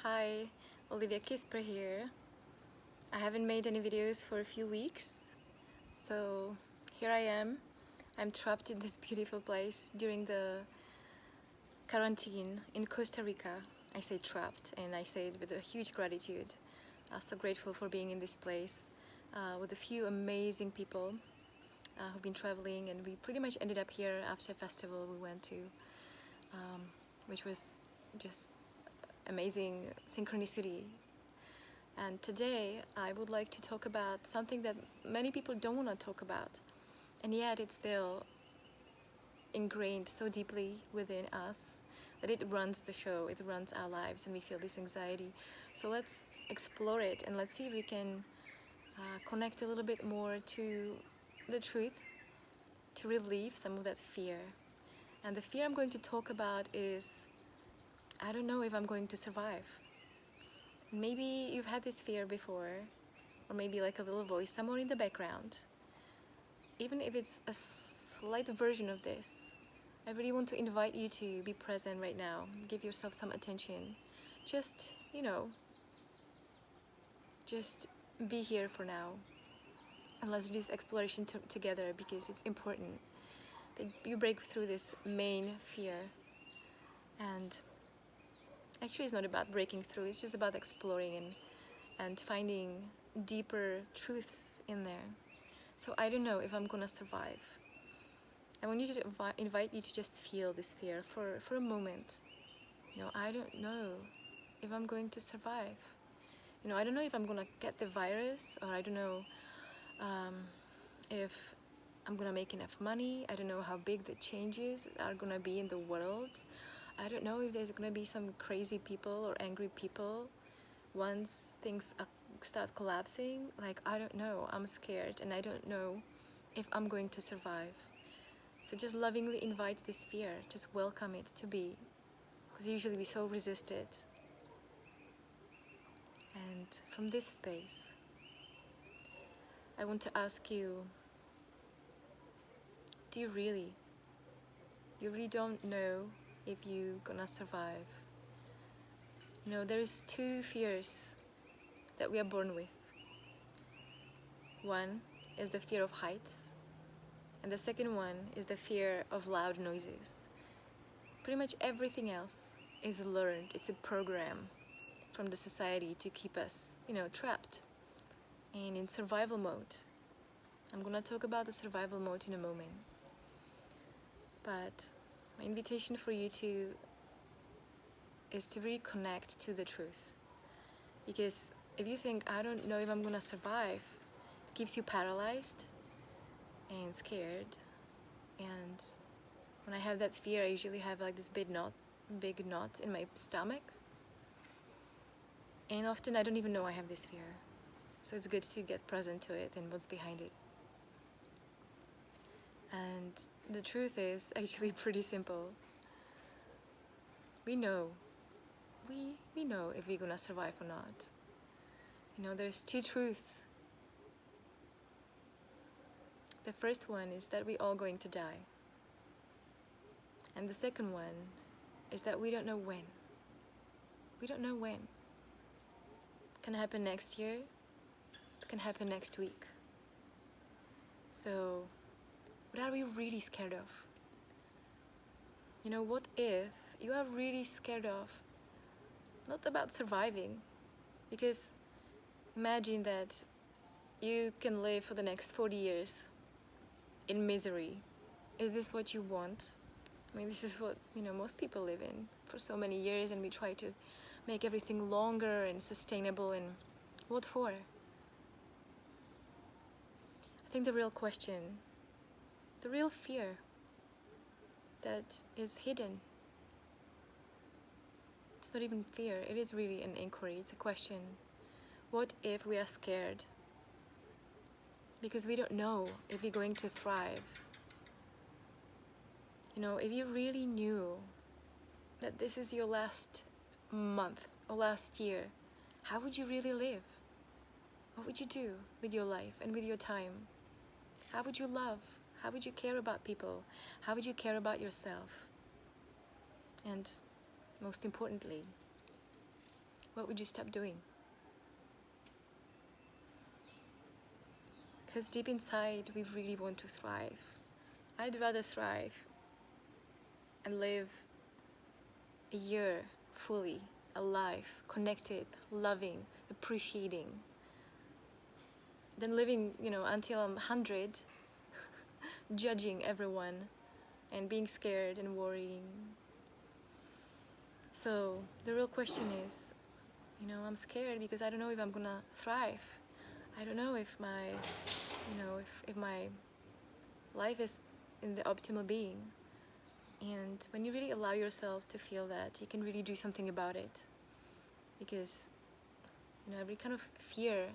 Hi, Liv Kissper here. I haven't made any videos for a few weeks, so here I am. I'm trapped in this beautiful place during the quarantine in Costa Rica. I say trapped, and I say it with a huge gratitude. I'm so grateful for being in this place with a few amazing people who've been traveling, and we pretty much ended up here after a festival we went to, which was just amazing synchronicity. And today I would like to talk about something that many people don't want to talk about, and yet it's still ingrained so deeply within us that it runs the show, it runs our lives, and we feel this anxiety. So let's explore it and let's see if we can connect a little bit more to the truth, to relieve some of that fear. And the fear I'm going to talk about is, I don't know if I'm going to survive. Maybe you've had this fear before, or maybe like a little voice somewhere in the background. Even if it's a slight version of this, I really want to invite you to be present right now. Give yourself some attention. Just, just be here for now. And let's do this exploration together, because it's important that you break through this main fear. And actually it's not about breaking through, it's just about exploring and finding deeper truths in there. So I don't know if I'm gonna survive. I want you to invite you to just feel this fear for a moment. I don't know if I'm going to survive. I don't know if I'm gonna get the virus, or I don't know if I'm gonna make enough money. I don't know how big the changes are gonna be in the world. I don't know if there's gonna be some crazy people or angry people once things start collapsing. Like, I don't know. I'm scared, and I don't know if I'm going to survive. So just lovingly invite this fear. Just welcome it to be, because usually we so resist it. And from this space, I want to ask you, do you really don't know if you're gonna survive? There's two fears that we are born with. One is the fear of heights, and the second one is the fear of loud noises. Pretty much everything else is learned. It's a program from the society to keep us, trapped and in survival mode. I'm gonna talk about the survival mode in a moment. But my invitation for you is to reconnect to the truth. Because if you think, I don't know if I'm gonna survive, it keeps you paralyzed and scared. And when I have that fear, I usually have like this big knot in my stomach. And often I don't even know I have this fear. So it's good to get present to it and what's behind it. And the truth is actually pretty simple. We know if we're gonna survive or not. There's two truths. The first one is that we're all going to die. And the second one is that we don't know when. We don't know when. It can happen next year. It can happen next week. So, what are we really scared of? What if you are really scared of not about surviving? Because imagine that you can live for the next 40 years in misery. Is this what you want? This is what most people live in for so many years, and we try to make everything longer and sustainable. And what for? I think the real question, the real fear that is hidden, it's not even fear, it is really an inquiry, it's a question. What if we are scared because we don't know if we're going to thrive? If you really knew that this is your last month or last year, how would you really live? What would you do with your life and with your time? How would you love? How would you care about people? How would you care about yourself? And most importantly, what would you stop doing? Because deep inside, we really want to thrive. I'd rather thrive and live a year fully alive, connected, loving, appreciating, than living, until I'm 100, judging everyone and being scared and worrying. So the real question is, I'm scared because I don't know if I'm gonna thrive. I don't know if my, if my life is in the optimal being. And when you really allow yourself to feel that, you can really do something about it. Because, every kind of fear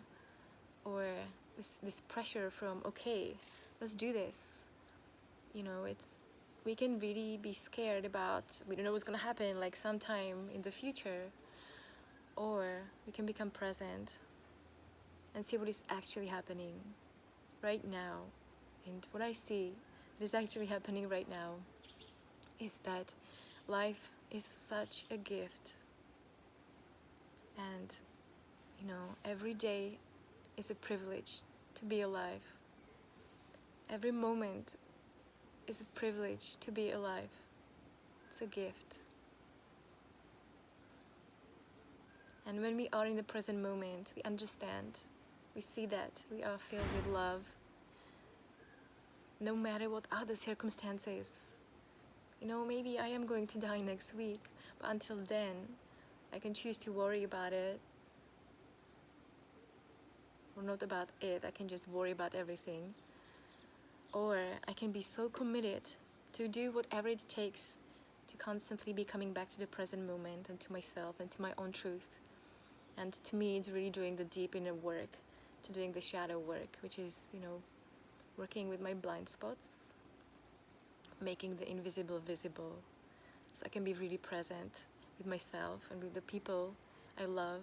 or this pressure from, okay, let's do this. We can really be scared about, we don't know what's gonna happen, like sometime in the future. Or we can become present and see what is actually happening right now. And what I see that is actually happening right now is that life is such a gift. And, every day is a privilege to be alive. Every moment is a privilege to be alive. It's a gift. And when we are in the present moment, we understand, we see that we are filled with love, no matter what other circumstances. Maybe I am going to die next week, but until then, I can choose to worry about it. Or not about it, I can just worry about everything. Or I can be so committed to do whatever it takes to constantly be coming back to the present moment and to myself and to my own truth. And to me, it's really doing the deep inner work, to doing the shadow work, which is, working with my blind spots, making the invisible visible, so I can be really present with myself and with the people I love